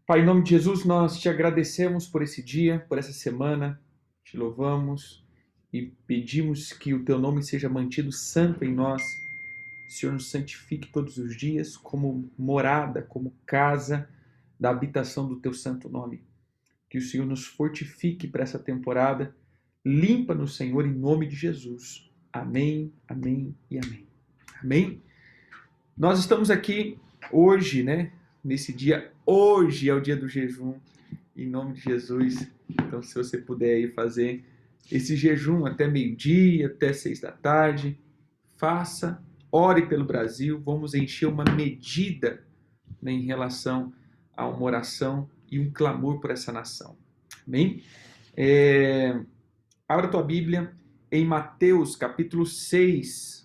Pai, em nome de Jesus, nós te agradecemos por esse dia, por essa semana, te louvamos e pedimos que o teu nome seja mantido santo em nós. O Senhor nos santifique todos os dias como morada, como casa da habitação do teu santo nome. Que o Senhor nos fortifique para essa temporada. Limpa-nos, Senhor, em nome de Jesus. Amém, amém e amém. Amém? Nós estamos aqui hoje, nesse dia, hoje é o dia do jejum, em nome de Jesus. Então, se você puder aí fazer esse jejum até meio-dia, até 6 da tarde, faça, ore pelo Brasil, vamos encher uma medida, em relação a uma oração e um clamor por essa nação. Amém? Abra tua Bíblia em Mateus capítulo 6.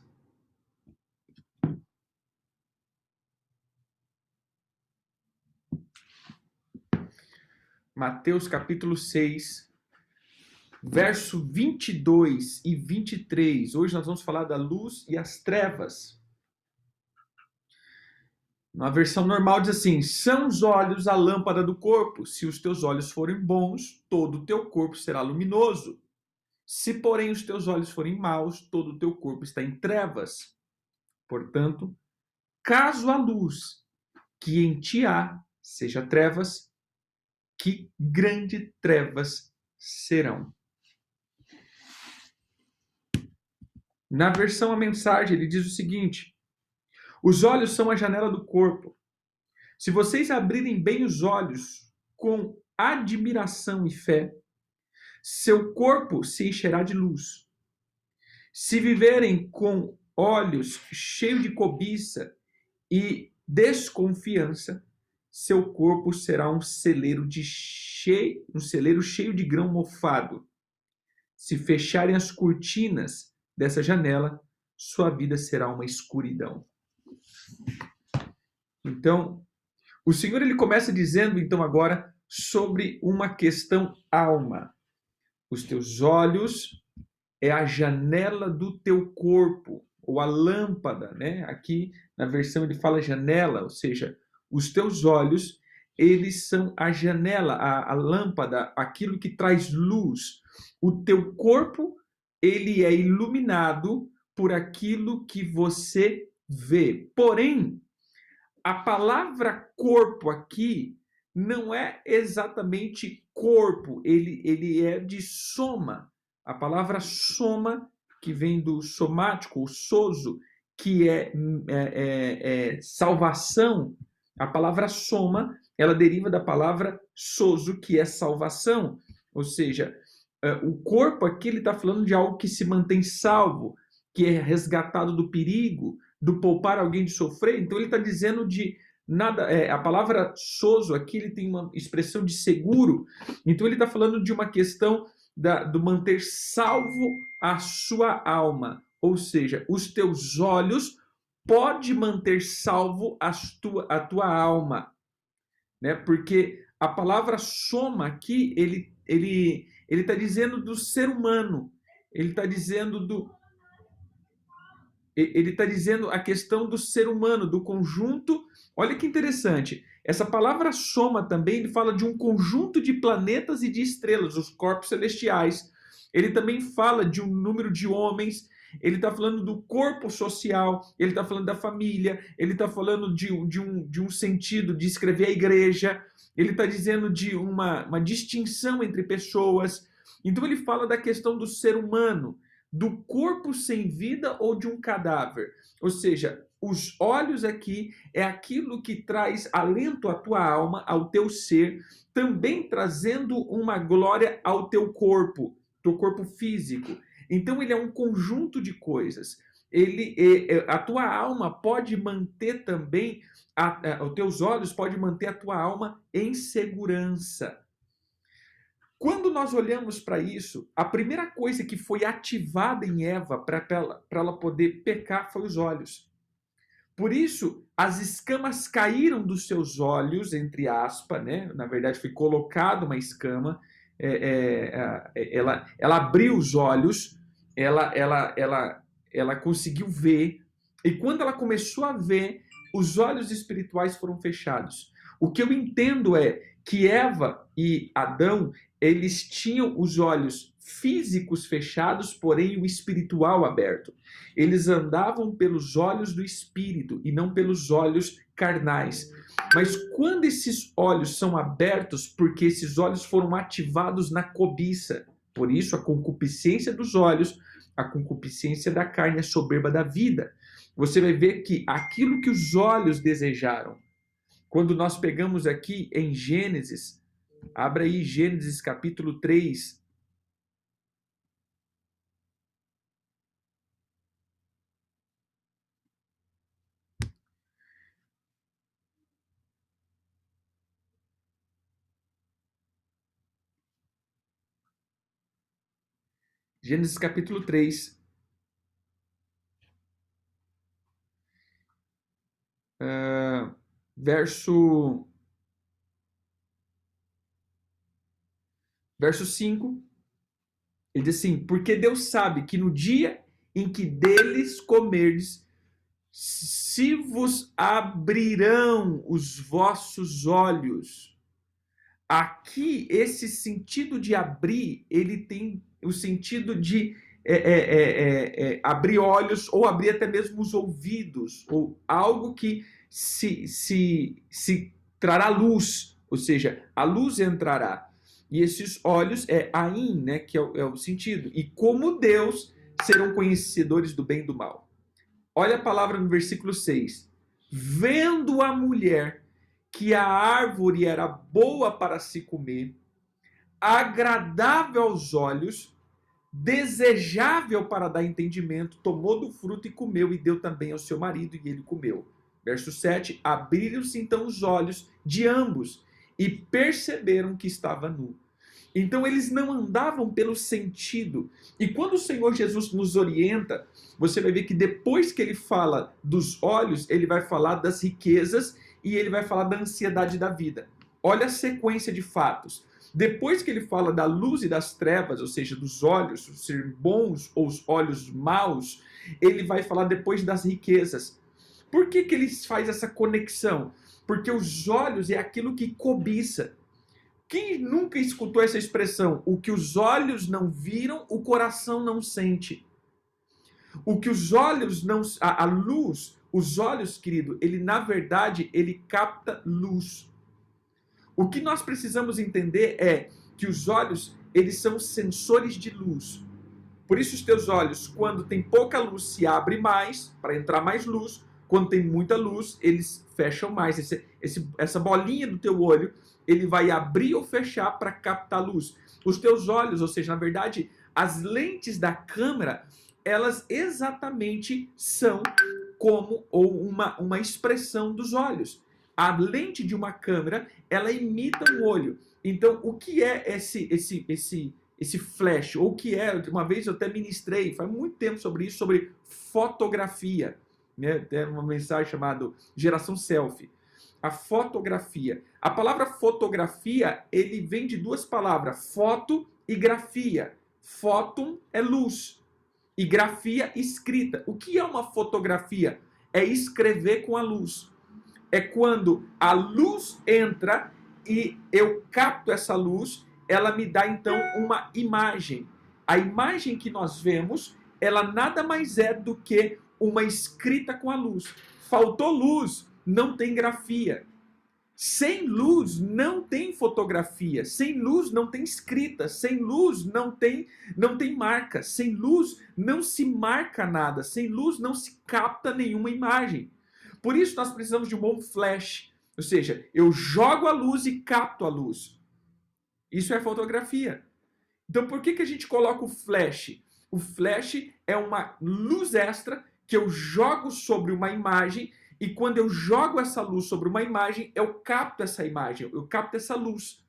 Mateus capítulo 6, verso 22 e 23. Hoje nós vamos falar da luz e as trevas. Na versão normal diz assim: são os olhos a lâmpada do corpo. Se os teus olhos forem bons, todo o teu corpo será luminoso. Se, porém, os teus olhos forem maus, todo o teu corpo está em trevas. Portanto, caso a luz que em ti há seja trevas, que grande trevas serão. Na versão a mensagem, ele diz o seguinte: os olhos são a janela do corpo. Se vocês abrirem bem os olhos com admiração e fé, seu corpo se encherá de luz. Se viverem com olhos cheios de cobiça e desconfiança, seu corpo será um celeiro cheio de grão mofado. Se fecharem as cortinas dessa janela, sua vida será uma escuridão. Então, o Senhor ele começa dizendo então agora sobre uma questão alma. Os teus olhos é a janela do teu corpo, ou a lâmpada, né? Aqui na versão ele fala janela, ou seja, os teus olhos, eles são a janela, a lâmpada, aquilo que traz luz. O teu corpo, ele é iluminado por aquilo que você vê. Porém, a palavra corpo aqui não é exatamente corpo, ele é de soma. A palavra soma, que vem do somático, o sozo, que é salvação. A palavra soma, ela deriva da palavra sozo, que é salvação. Ou seja, o corpo aqui ele está falando de algo que se mantém salvo, que é resgatado do perigo, do poupar alguém de sofrer. Então ele está dizendo de nada. A palavra sozo aqui ele tem uma expressão de seguro. Então ele está falando de uma questão do manter salvo a sua alma. Ou seja, os teus olhos pode manter salvo a tua alma, né? Porque a palavra soma aqui ele está dizendo do ser humano. Ele está dizendo a questão do ser humano, do conjunto. Olha que interessante. Essa palavra soma também ele fala de um conjunto de planetas e de estrelas, os corpos celestiais. Ele também fala de um número de homens. Ele está falando do corpo social. Ele está falando da família. Ele está falando de um sentido de escrever a igreja. Ele está dizendo de uma distinção entre pessoas. Então ele fala da questão do ser humano, do corpo sem vida ou de um cadáver. Ou seja, os olhos aqui é aquilo que traz alento à tua alma, ao teu ser, também trazendo uma glória ao teu corpo físico. Então ele é um conjunto de coisas. A tua alma pode manter também, os teus olhos podem manter a tua alma em segurança. Quando nós olhamos para isso, a primeira coisa que foi ativada em Eva para ela poder pecar foi os olhos. Por isso, as escamas caíram dos seus olhos, entre aspas, né? Na verdade, foi colocada uma escama. Ela abriu os olhos, ela conseguiu ver. E quando ela começou a ver, os olhos espirituais foram fechados. O que eu entendo é que Eva e Adão, eles tinham os olhos físicos fechados, porém o espiritual aberto. Eles andavam pelos olhos do espírito e não pelos olhos carnais. Mas quando esses olhos são abertos, porque esses olhos foram ativados na cobiça, por isso a concupiscência dos olhos, a concupiscência da carne, a soberba da vida. Você vai ver que aquilo que os olhos desejaram, quando nós pegamos aqui em Gênesis, abra aí Gênesis capítulo 3. Gênesis capítulo 3, verso 5, ele diz assim: porque Deus sabe que no dia em que deles comerdes, se vos abrirão os vossos olhos. Aqui, esse sentido de abrir, ele tem o sentido de abrir olhos ou abrir até mesmo os ouvidos, ou algo que se trará luz, ou seja, a luz entrará. E esses olhos é ain, né, que é o sentido. E como Deus serão conhecedores do bem e do mal. Olha a palavra no versículo 6. Vendo a mulher que a árvore era boa para se comer, agradável aos olhos, desejável para dar entendimento, tomou do fruto e comeu, e deu também ao seu marido, e ele comeu. Verso 7, abriram-se então os olhos de ambos, e perceberam que estava nu. Então eles não andavam pelo sentido. E quando o Senhor Jesus nos orienta, você vai ver que depois que ele fala dos olhos, ele vai falar das riquezas e ele vai falar da ansiedade da vida. Olha a sequência de fatos. Depois que ele fala da luz e das trevas, ou seja, dos olhos, ser bons ou os olhos maus, ele vai falar depois das riquezas. Por que ele faz essa conexão? Porque os olhos é aquilo que cobiça. Quem nunca escutou essa expressão? O que os olhos não viram, o coração não sente. O que os olhos não... A luz, os olhos, querido, ele na verdade, ele capta luz. O que nós precisamos entender é que os olhos, eles são sensores de luz. Por isso os teus olhos, quando tem pouca luz, se abrem mais, para entrar mais luz. Quando tem muita luz, eles fecham mais. Essa bolinha do teu olho, ele vai abrir ou fechar para captar luz. Os teus olhos, ou seja, na verdade, as lentes da câmera, elas exatamente são como ou uma expressão dos olhos. A lente de uma câmera, ela imita um olho. Então, o que é esse flash? Ou o que é? Uma vez eu até ministrei, faz muito tempo sobre isso, sobre fotografia. Né? Tem uma mensagem chamada Geração Selfie. A fotografia. A palavra fotografia, ele vem de duas palavras, foto e grafia. Fóton é luz e grafia escrita. O que é uma fotografia? É escrever com a luz. É quando a luz entra e eu capto essa luz, ela me dá então uma imagem. A imagem que nós vemos, ela nada mais é do que uma escrita com a luz. Faltou luz, não tem grafia. Sem luz não tem fotografia, sem luz não tem escrita, sem luz não tem marca, sem luz não se marca nada, sem luz não se capta nenhuma imagem. Por isso nós precisamos de um bom flash, ou seja, eu jogo a luz e capto a luz. Isso é fotografia. Então por que a gente coloca o flash? O flash é uma luz extra que eu jogo sobre uma imagem. E quando eu jogo essa luz sobre uma imagem, eu capto essa imagem, eu capto essa luz.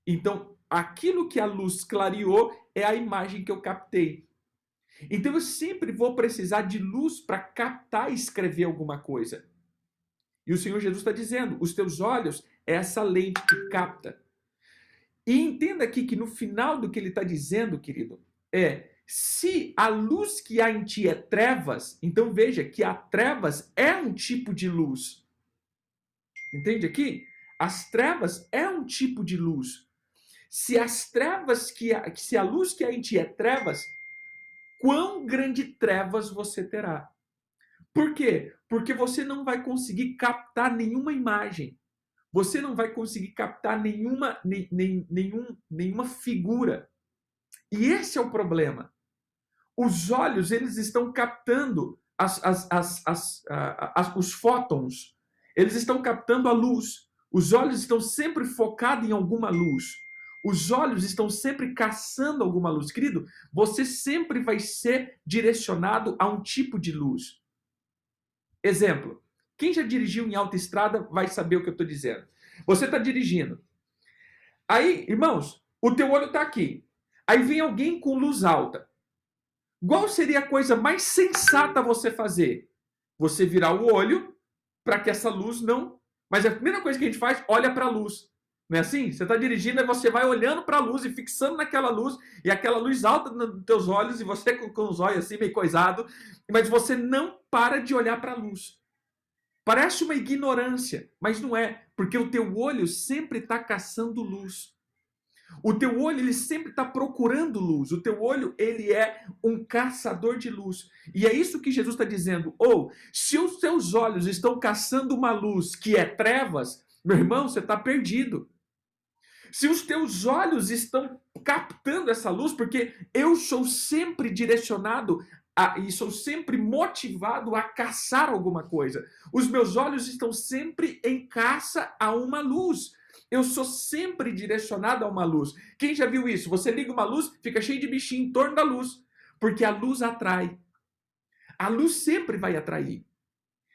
Então, aquilo que a luz clareou é a imagem que eu captei. Então, eu sempre vou precisar de luz para captar e escrever alguma coisa. E o Senhor Jesus está dizendo, os teus olhos é essa lente que capta. E entenda aqui que no final do que ele está dizendo, querido, se a luz que há em ti é trevas, então veja que a trevas é um tipo de luz. Entende aqui? As trevas é um tipo de luz. Se as trevas se a luz que há em ti é trevas, quão grande trevas você terá? Por quê? Porque você não vai conseguir captar nenhuma imagem. Você não vai conseguir captar nenhuma figura. E esse é o problema. Os olhos, eles estão captando os fótons. Eles estão captando a luz. Os olhos estão sempre focados em alguma luz. Os olhos estão sempre caçando alguma luz. Querido, você sempre vai ser direcionado a um tipo de luz. Exemplo, quem já dirigiu em autoestrada vai saber o que eu estou dizendo. Você está dirigindo. Aí, irmãos, o teu olho está aqui. Aí vem alguém com luz alta. Qual seria a coisa mais sensata você fazer? Você virar o olho para que essa luz não... Mas a primeira coisa que a gente faz, olha para a luz. Não é assim? Você está dirigindo e você vai olhando para a luz e fixando naquela luz, e aquela luz alta nos teus olhos, e você com os olhos assim meio coisado, mas você não para de olhar para a luz. Parece uma ignorância, mas não é, porque o teu olho sempre está caçando luz. O teu olho, ele sempre está procurando luz. O teu olho, ele é um caçador de luz. E é isso que Jesus está dizendo. Se os teus olhos estão caçando uma luz que é trevas, meu irmão, você está perdido. Se os teus olhos estão captando essa luz, porque eu sou sempre direcionado e sou sempre motivado a caçar alguma coisa. Os meus olhos estão sempre em caça a uma luz. Eu sou sempre direcionado a uma luz. Quem já viu isso? Você liga uma luz, fica cheio de bichinho em torno da luz, porque a luz atrai. A luz sempre vai atrair.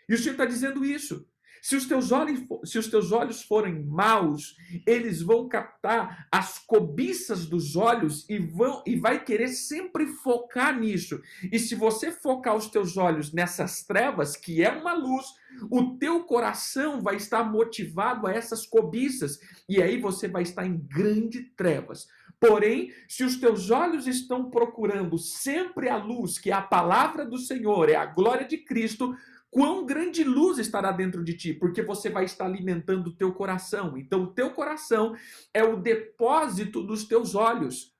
E o Senhor está dizendo isso. Se os teus olhos forem maus, eles vão captar as cobiças dos olhos e vai querer sempre focar nisso. E se você focar os teus olhos nessas trevas, que é uma luz, o teu coração vai estar motivado a essas cobiças. E aí você vai estar em grandes trevas. Porém, se os teus olhos estão procurando sempre a luz, que é a palavra do Senhor, é a glória de Cristo, quão grande luz estará dentro de ti, porque você vai estar alimentando o teu coração. Então, o teu coração é o depósito dos teus olhos.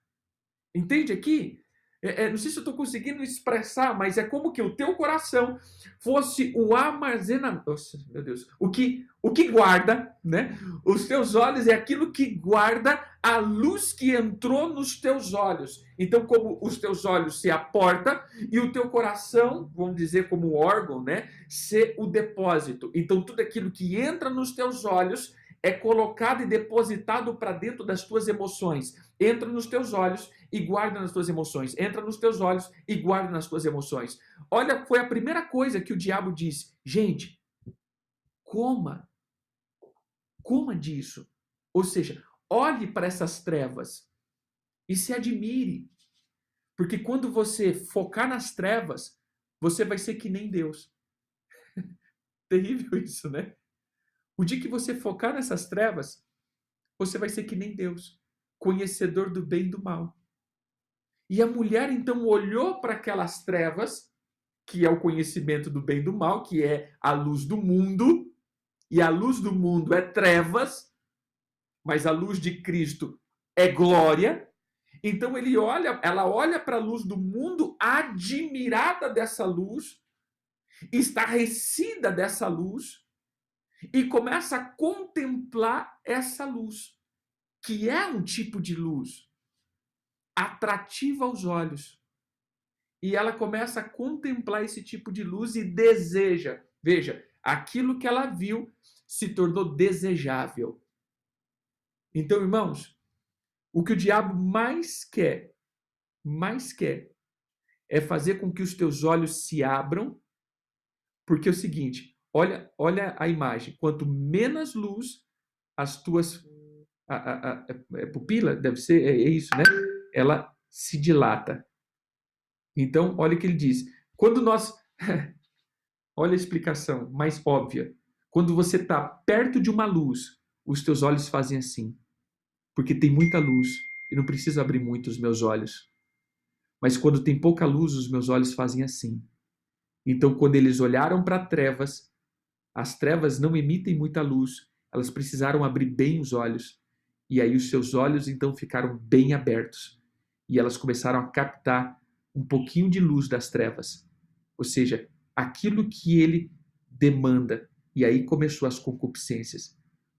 Entende aqui? Não sei se eu estou conseguindo expressar, mas é como que o teu coração fosse o armazenamento. Nossa, meu Deus. O que guarda, né? Os teus olhos é aquilo que guarda a luz que entrou nos teus olhos. Então, como os teus olhos se a porta e o teu coração, vamos dizer como órgão, né? Ser o depósito. Então, tudo aquilo que entra nos teus olhos é colocado e depositado para dentro das tuas emoções. Entra nos teus olhos e guarda nas tuas emoções. Entra nos teus olhos e guarda nas tuas emoções. Olha, foi a primeira coisa que o diabo disse. Gente, coma disso. Ou seja, olhe para essas trevas e se admire. Porque quando você focar nas trevas, você vai ser que nem Deus. Terrível isso, né? O dia que você focar nessas trevas, você vai ser que nem Deus, conhecedor do bem e do mal. E a mulher então olhou para aquelas trevas, que é o conhecimento do bem e do mal, que é a luz do mundo, e a luz do mundo é trevas, mas a luz de Cristo é glória. Então ela olha para a luz do mundo, admirada dessa luz, estarrecida dessa luz, e começa a contemplar essa luz, que é um tipo de luz atrativa aos olhos. E ela começa a contemplar esse tipo de luz e deseja. Veja, aquilo que ela viu se tornou desejável. Então, irmãos, o que o diabo mais quer é fazer com que os teus olhos se abram, porque é o seguinte, olha a imagem, quanto menos luz as tuas pupila, deve ser, é isso, né? Ela se dilata. Então, olha o que ele diz. Quando nós... olha a explicação mais óbvia. Quando você está perto de uma luz, os teus olhos fazem assim. Porque tem muita luz e não preciso abrir muito os meus olhos. Mas quando tem pouca luz, os meus olhos fazem assim. Então, quando eles olharam para trevas, as trevas não emitem muita luz Elas precisaram abrir bem os olhos. E aí os seus olhos então ficaram bem abertos. E elas começaram a captar um pouquinho de luz das trevas. Ou seja, aquilo que ele demanda. E aí começou as concupiscências.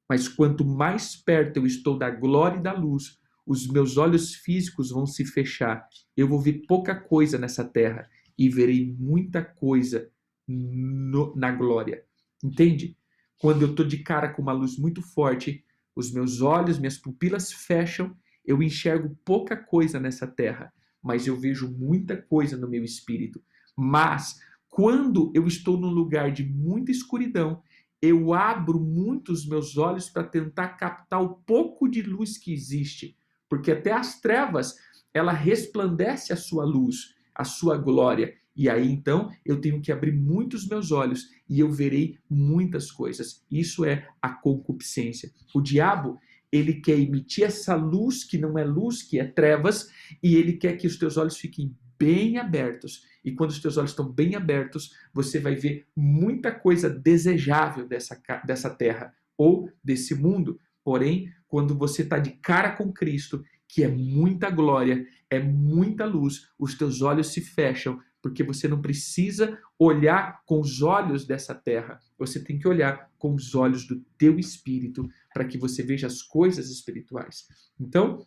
Mas quanto mais perto eu estou da glória e da luz, os meus olhos físicos vão se fechar. Eu vou ver pouca coisa nessa terra e verei muita coisa na glória. Entende? Quando eu estou de cara com uma luz muito forte, os meus olhos, minhas pupilas fecham, eu enxergo pouca coisa nessa terra, mas eu vejo muita coisa no meu espírito. Mas quando eu estou num lugar de muita escuridão, eu abro muito os meus olhos para tentar captar o pouco de luz que existe, porque até as trevas, ela resplandece a sua luz, a sua glória. E aí então eu tenho que abrir muitos meus olhos e eu verei muitas coisas. Isso é a concupiscência. O diabo, ele quer emitir essa luz que não é luz, que é trevas, e ele quer que os teus olhos fiquem bem abertos. E quando os teus olhos estão bem abertos, você vai ver muita coisa desejável dessa terra ou desse mundo. Porém, quando você está de cara com Cristo, que é muita glória, é muita luz, os teus olhos se fecham, porque você não precisa olhar com os olhos dessa terra. Você tem que olhar com os olhos do teu espírito, para que você veja as coisas espirituais. Então,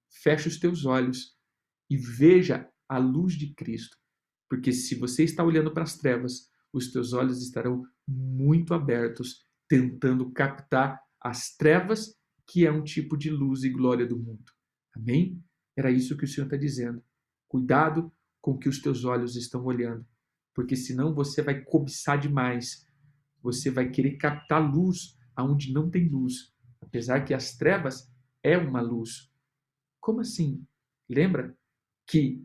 fecha os teus olhos e veja a luz de Cristo. Porque se você está olhando para as trevas, os teus olhos estarão muito abertos, tentando captar as trevas, que é um tipo de luz e glória do mundo. Amém? Era isso que o Senhor está dizendo. Cuidado com o que os teus olhos estão olhando, porque senão você vai cobiçar demais. Você vai querer captar luz aonde não tem luz, apesar que as trevas é uma luz. Como assim? Lembra que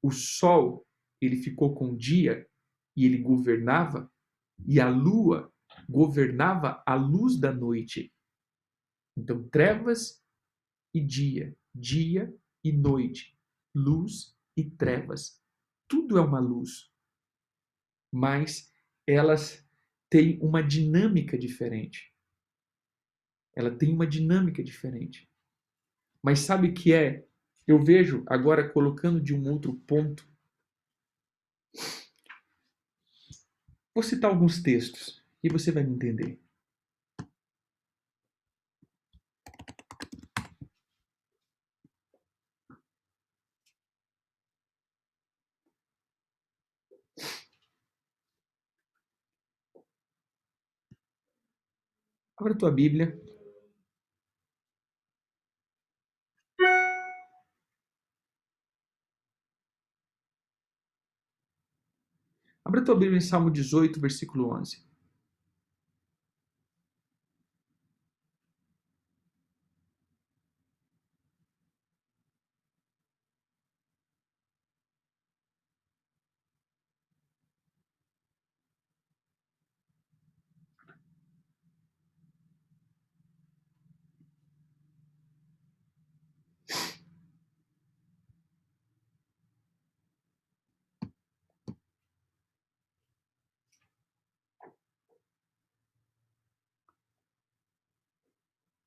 o sol, ele ficou com o dia e ele governava, e a lua governava a luz da noite. Então, trevas e dia, dia e noite, luz e trevas. Tudo é uma luz, mas elas têm uma dinâmica diferente. Ela tem uma dinâmica diferente. Mas sabe o que é? Eu vejo agora colocando de um outro ponto. Vou citar alguns textos e você vai me entender. Abra a tua Bíblia. Abra a tua Bíblia em Salmo 18, versículo 11.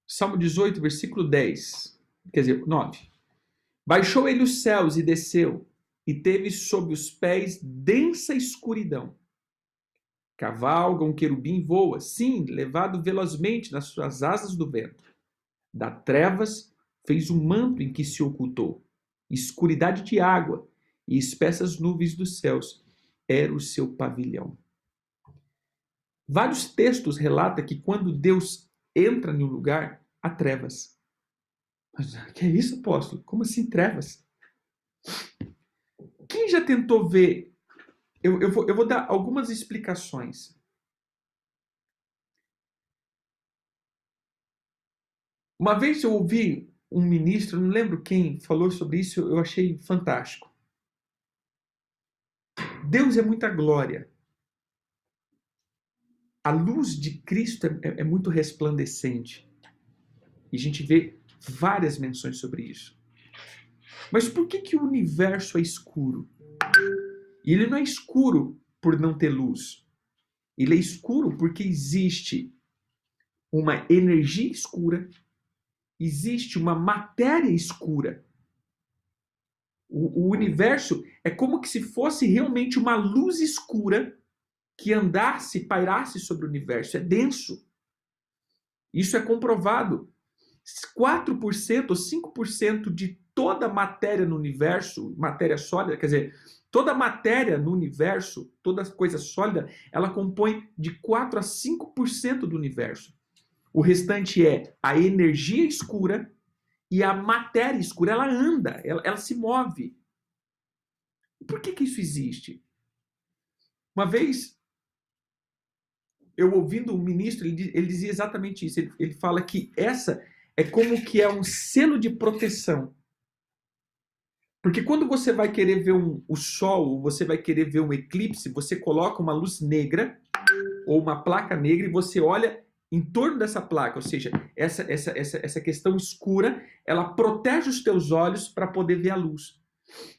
Salmo 18, versículo 10. Quer dizer, 9. Baixou ele os céus e desceu, e teve sob os pés densa escuridão. Cavalga um querubim voa, sim, levado velozmente nas suas asas do vento. Da trevas fez um manto em que se ocultou. Escuridade de água e espessas nuvens dos céus era o seu pavilhão. Vários textos relatam que quando Deus entra em um lugar, há trevas. Mas que é isso, apóstolo? Como assim trevas? Quem já tentou ver? Eu vou dar algumas explicações. Uma vez eu ouvi um ministro, não lembro quem, falou sobre isso, eu achei fantástico. Deus é muita glória. A luz de Cristo é muito resplandecente. E a gente vê várias menções sobre isso. Mas por que o universo é escuro? E ele não é escuro por não ter luz. Ele é escuro porque existe uma energia escura, existe uma matéria escura. O universo é como que se fosse realmente uma luz escura que andasse, pairasse sobre o universo. É denso. Isso é comprovado. 4% ou 5% de toda a matéria no universo, matéria sólida, quer dizer, toda a matéria no universo, toda coisa sólida, ela compõe de 4 a 5% do universo. O restante é a energia escura e a matéria escura. Ela anda, ela se move. Por que isso existe? Uma vez, eu ouvindo um ministro, ele dizia exatamente isso. Ele fala que essa é como que é um selo de proteção. Porque quando você vai querer ver o sol, você vai querer ver um eclipse, você coloca uma luz negra ou uma placa negra e você olha em torno dessa placa, ou seja, essa questão escura, ela protege os teus olhos para poder ver a luz.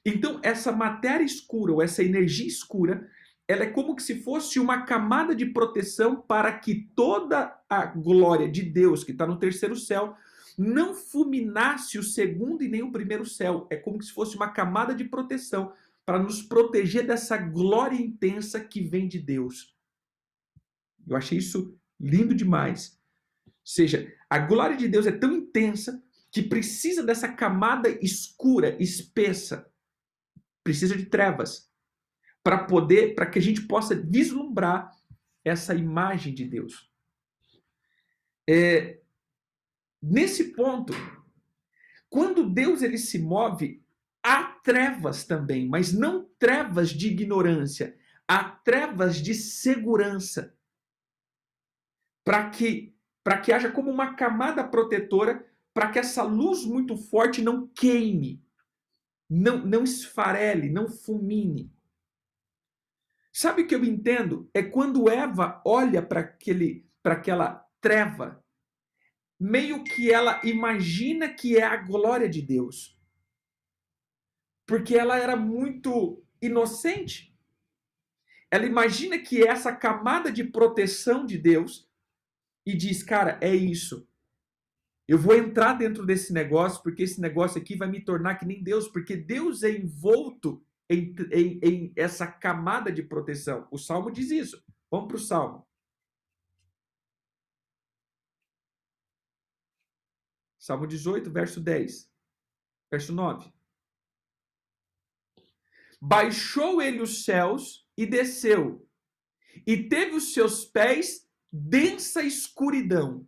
Então, essa matéria escura ou essa energia escura, ela é como que se fosse uma camada de proteção para que toda a glória de Deus que está no terceiro céu não fulminasse o segundo e nem o primeiro céu. É como se fosse uma camada de proteção para nos proteger dessa glória intensa que vem de Deus. Eu achei isso lindo demais. Ou seja, a glória de Deus é tão intensa que precisa dessa camada escura, espessa. Precisa de trevas para que a gente possa vislumbrar essa imagem de Deus. Nesse ponto, quando Deus ele se move, há trevas também, mas não trevas de ignorância, há trevas de segurança. Para que haja como uma camada protetora, para que essa luz muito forte não queime, não esfarele, não fulmine. Sabe o que eu entendo? É quando Eva olha para aquela treva, meio que ela imagina que é a glória de Deus. Porque ela era muito inocente. Ela imagina que é essa camada de proteção de Deus e diz, cara, é isso. Eu vou entrar dentro desse negócio porque esse negócio aqui vai me tornar que nem Deus, porque Deus é envolto em essa camada de proteção. O Salmo diz isso. Vamos para o Salmo. Salmo 18, verso 10. Verso 9. Baixou ele os céus e desceu, e teve os seus pés densa escuridão.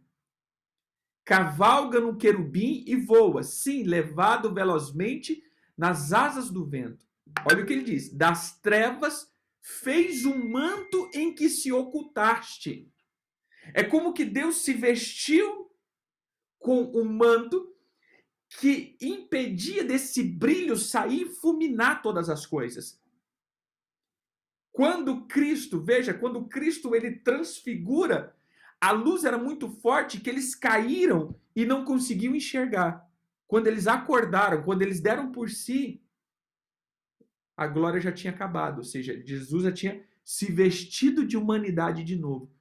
Cavalga no querubim e voa, sim, levado velozmente nas asas do vento. Olha o que ele diz: das trevas fez um manto em que se ocultaste. É como que Deus se vestiu com um manto que impedia desse brilho sair e fulminar todas as coisas. Quando Cristo ele transfigura, a luz era muito forte que eles caíram e não conseguiam enxergar. Quando eles acordaram, quando eles deram por si, a glória já tinha acabado, ou seja, Jesus já tinha se vestido de humanidade de novo.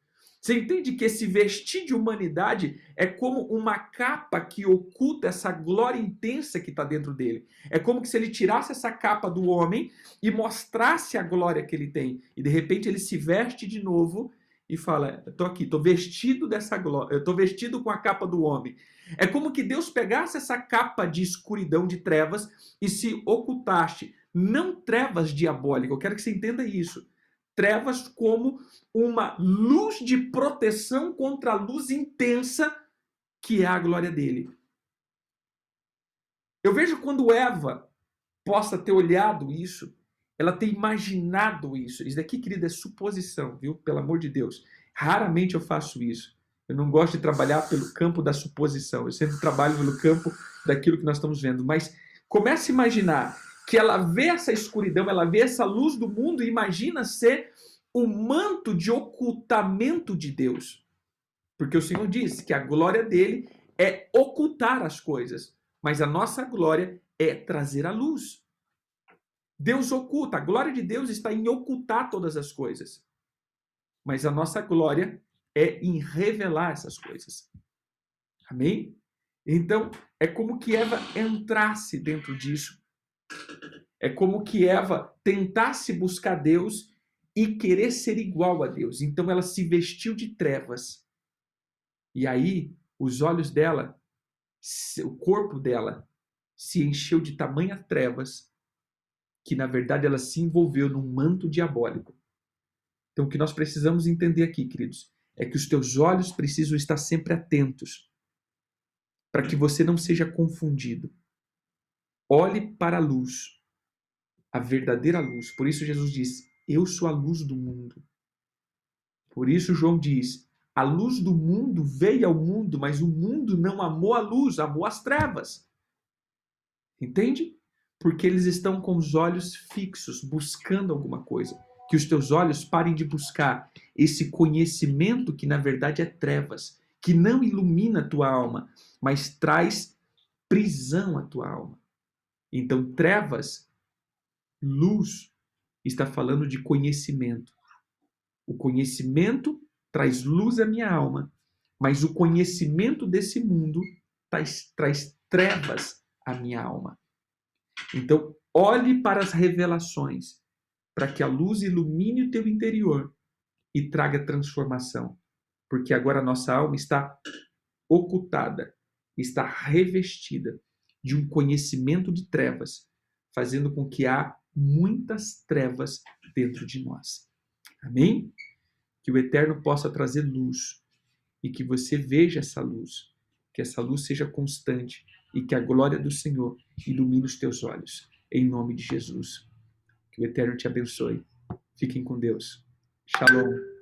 Você entende que esse vestir de humanidade é como uma capa que oculta essa glória intensa que está dentro dele. É como que se ele tirasse essa capa do homem e mostrasse a glória que ele tem. E de repente ele se veste de novo e fala, estou aqui, estou vestido dessa glória, eu estou vestido com a capa do homem. É como que Deus pegasse essa capa de escuridão, de trevas, e se ocultasse. Não trevas diabólicas, eu quero que você entenda isso. Trevas como uma luz de proteção contra a luz intensa que é a glória dele. Eu vejo quando Eva possa ter olhado isso, ela ter imaginado isso. Isso daqui, querida, é suposição, viu? Pelo amor de Deus. Raramente eu faço isso. Eu não gosto de trabalhar pelo campo da suposição. Eu sempre trabalho pelo campo daquilo que nós estamos vendo. Mas comece a imaginar que ela vê essa escuridão, ela vê essa luz do mundo e imagina ser o manto de ocultamento de Deus. Porque o Senhor disse que a glória dele é ocultar as coisas, mas a nossa glória é trazer a luz. Deus oculta, a glória de Deus está em ocultar todas as coisas. Mas a nossa glória é em revelar essas coisas. Amém? Então, é como que Eva entrasse dentro disso. É como que Eva tentasse buscar Deus e querer ser igual a Deus. Então, ela se vestiu de trevas. E aí, os olhos dela, o corpo dela, se encheu de tamanhas trevas que, na verdade, ela se envolveu num manto diabólico. Então, o que nós precisamos entender aqui, queridos, é que os teus olhos precisam estar sempre atentos para que você não seja confundido. Olhe para a luz, a verdadeira luz. Por isso Jesus diz, eu sou a luz do mundo. Por isso João diz, a luz do mundo veio ao mundo, mas o mundo não amou a luz, amou as trevas. Entende? Porque eles estão com os olhos fixos, buscando alguma coisa. Que os teus olhos parem de buscar esse conhecimento que na verdade é trevas, que não ilumina a tua alma, mas traz prisão à tua alma. Então, trevas, luz, está falando de conhecimento. O conhecimento traz luz à minha alma, mas o conhecimento desse mundo traz trevas à minha alma. Então, olhe para as revelações, para que a luz ilumine o teu interior e traga transformação. Porque agora a nossa alma está ocultada, está revestida de um conhecimento de trevas, fazendo com que há muitas trevas dentro de nós. Amém? Que o Eterno possa trazer luz e que você veja essa luz, que essa luz seja constante e que a glória do Senhor ilumine os teus olhos. Em nome de Jesus. Que o Eterno te abençoe. Fiquem com Deus. Shalom.